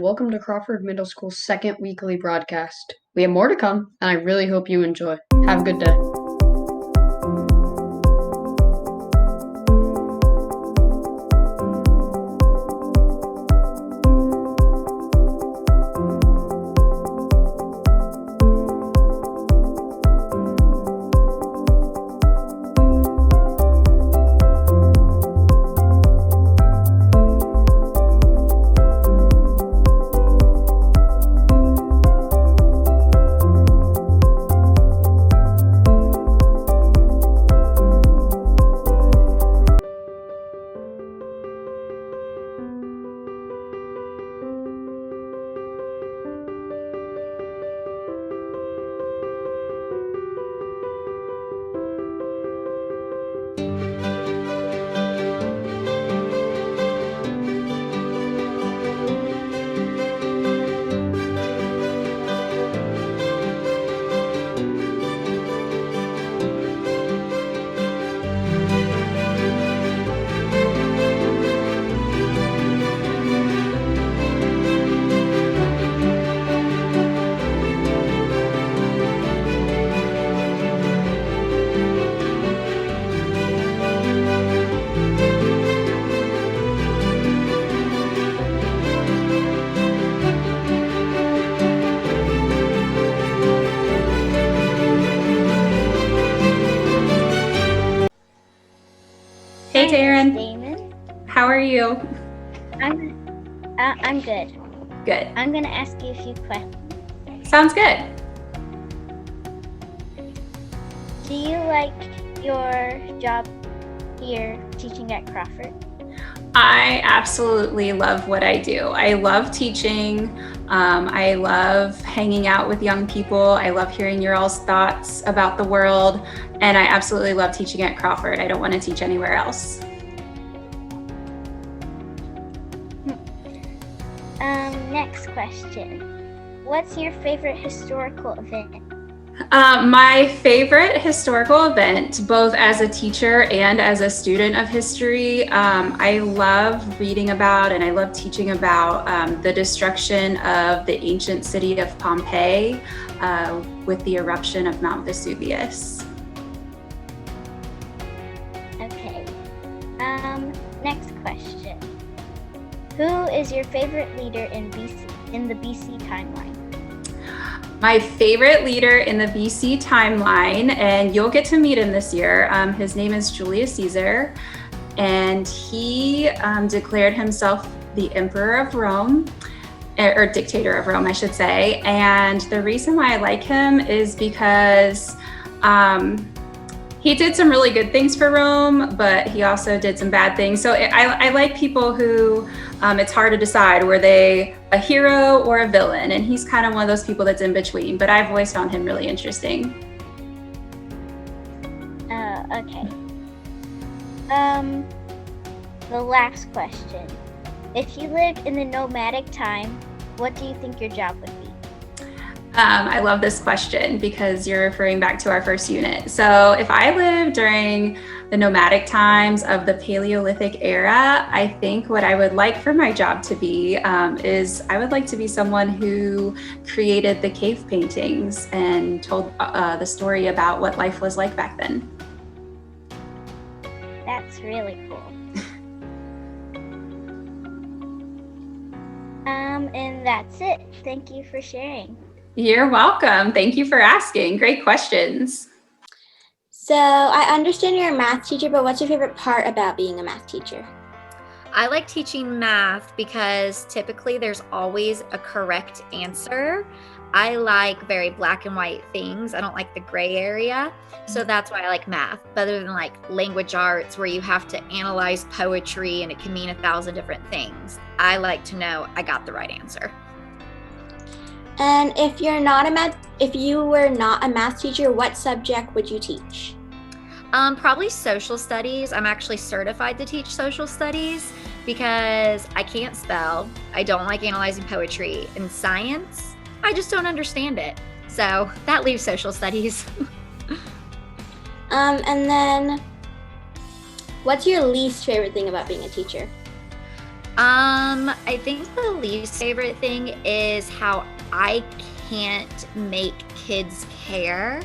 welcome to Crawford Middle School's second weekly broadcast. We have more to come, and I really hope you enjoy. Have a good day. Hey, Taryn. Damon. How are you? I'm good. Good. I'm gonna ask you a few questions. Sounds good. Do you like your job here teaching at Crawford? I absolutely love what I do. I love teaching. I love hanging out with young people. I love hearing your all's thoughts about the world. And I absolutely love teaching at Crawford. I don't want to teach anywhere else. Next question. What's your favorite historical event? My favorite historical event, both as a teacher and as a student of history, I love reading about and I love teaching about the destruction of the ancient city of Pompeii with the eruption of Mount Vesuvius. Okay. Next question. Who is your favorite leader in the BC timeline? My favorite leader in the BC timeline, and you'll get to meet him this year, his name is Julius Caesar, and he declared himself the Emperor of Rome, or dictator of Rome, I should say. And the reason why I like him is because he did some really good things for Rome, but he also did some bad things. So I like people who it's hard to decide, were they a hero or a villain? And he's kind of one of those people that's in between, but I've always found him really interesting. Okay. The last question. If you lived in the nomadic time, what do you think your job would be? I love this question because you're referring back to our first unit. So if I lived during the nomadic times of the Paleolithic era, I think what I would like for my job to be is I would like to be someone who created the cave paintings and told the story about what life was like back then. That's really cool. And that's it. Thank you for sharing. You're welcome. Thank you for asking. Great questions. So I understand you're a math teacher, but what's your favorite part about being a math teacher? I like teaching math because typically there's always a correct answer. I like very black and white things. I don't like the gray area. So that's why I like math. Better than like language arts where you have to analyze poetry and it can mean 1,000 different things. I like to know I got the right answer. And if you were not a math teacher, what subject would you teach? Probably social studies. I'm actually certified to teach social studies because I can't spell. I don't like analyzing poetry. And science, I just don't understand it. So that leaves social studies. And then what's your least favorite thing about being a teacher? I think the least favorite thing is how I can't make kids care.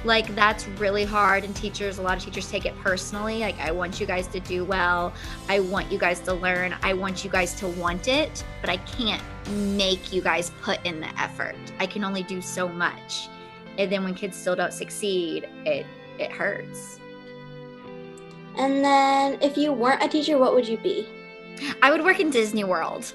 Like, that's really hard, and a lot of teachers take it personally. Like, I want you guys to do well. I want you guys to learn. I want you guys to want it, but I can't make you guys put in the effort. I can only do so much. And then when kids still don't succeed, it hurts. And then if you weren't a teacher, what would you be? I would work in Disney World.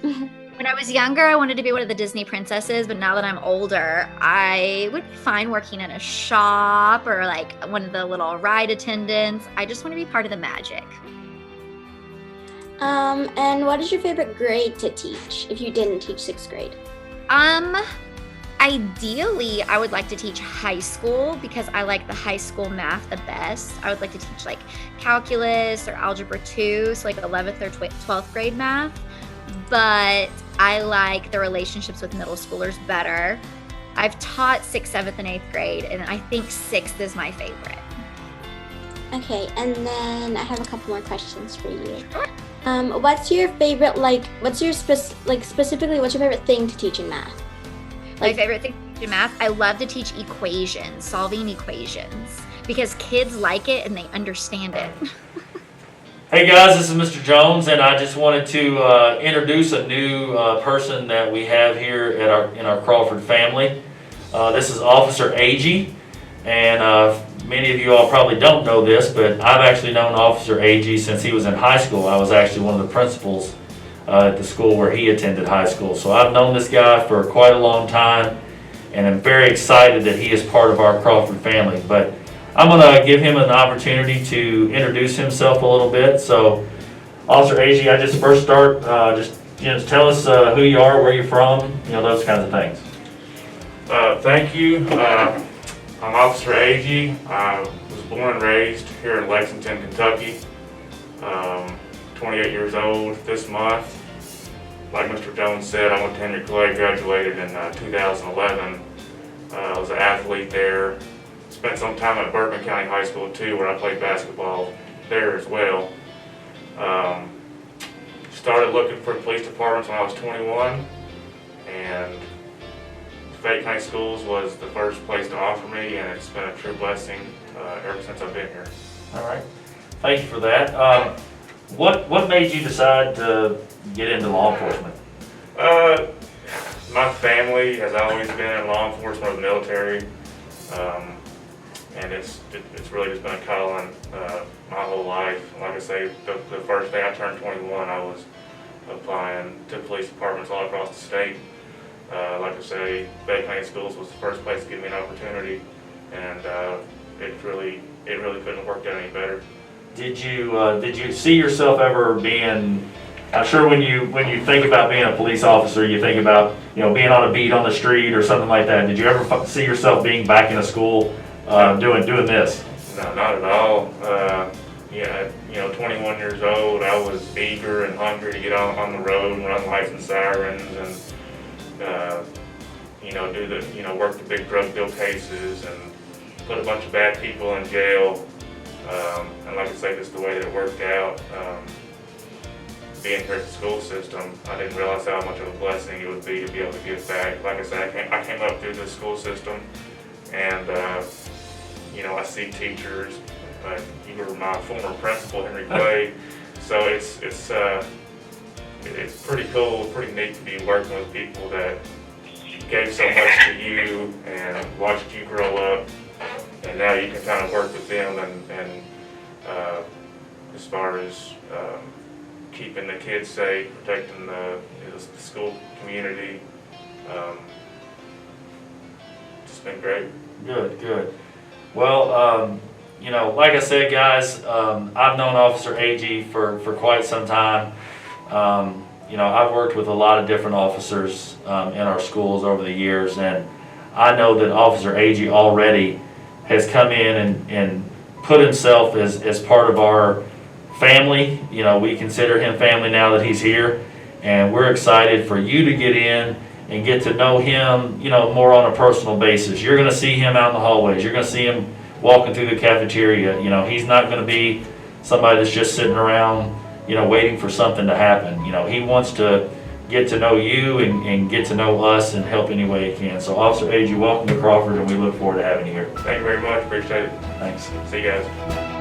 When I was younger, I wanted to be one of the Disney princesses, but now that I'm older, I would be fine working in a shop or like one of the little ride attendants. I just want to be part of the magic. And what is your favorite grade to teach if you didn't teach 6th grade? Ideally, I would like to teach high school because I like the high school math the best. I would like to teach like calculus or algebra 2, so like 11th or 12th grade math. But I like the relationships with middle schoolers better. I've taught 6th, 7th, and 8th grade, and I think 6th is my favorite. Okay, and then I have a couple more questions for you. What's your favorite, specifically, what's your favorite thing to teach in math? My favorite thing to teach in math, I love to teach equations, solving equations, because kids like it and they understand it. Hey guys, this is Mr. Jones, and I just wanted to introduce a new person that we have here in our Crawford family. This is Officer Agee, and many of you all probably don't know this, but I've actually known Officer Agee since he was in high school. I was actually one of the principals at the school where he attended high school. So I've known this guy for quite a long time, and I'm very excited that he is part of our Crawford family. But I'm going to give him an opportunity to introduce himself a little bit. So, Officer Agee, I just first start, just tell us who you are, where you're from, those kinds of things. Thank you. I'm Officer Agee. I was born and raised here in Lexington, Kentucky. 28 years old this month. Like Mr. Jones said, I went to Henry Clay, graduated in 2011. I was an athlete there. Spent some time at Bourbon County High School too, where I played basketball there as well. Started looking for police departments when I was 21, and Fayette County Schools was the first place to offer me, and it's been a true blessing ever since I've been here. All right, thank you for that. What made you decide to get into law enforcement? My family has always been in law enforcement or the military. And it's really just been a calling my whole life. Like I say, the first day I turned 21, I was applying to police departments all across the state. Like I say, Fayette County Schools was the first place to give me an opportunity, and it really couldn't have worked out any better. Did you see yourself ever being? I'm sure when you think about being a police officer, you think about being on a beat on the street or something like that. Did you ever see yourself being back in a school? Doing this? No, not at all. 21 years old, I was eager and hungry to get on the road and run lights and sirens and work the big drug deal cases and put a bunch of bad people in jail. And like I say, just the way that it worked out. Being here at the school system, I didn't realize how much of a blessing it would be to be able to give back. Like I said, I came up through the school system, and I see teachers. You were my former principal, Henry Clay, so it's pretty cool, pretty neat to be working with people that gave so much to you and watched you grow up, and now you can kind of work with them and as far as keeping the kids safe, protecting the school community. It's been great. Good. Well, like I said, guys, I've known Officer Agee for quite some time. I've worked with a lot of different officers in our schools over the years, and I know that Officer Agee already has come in and put himself as part of our family. We consider him family now that he's here, and we're excited for you to get in and get to know him, more on a personal basis. You're going to see him out in the hallways. You're going to see him walking through the cafeteria. He's not going to be somebody that's just sitting around, waiting for something to happen. He wants to get to know you and get to know us and help any way he can. So Officer Agee, welcome to Crawford, and we look forward to having you here. Thank you very much. Appreciate it. Thanks. See you guys.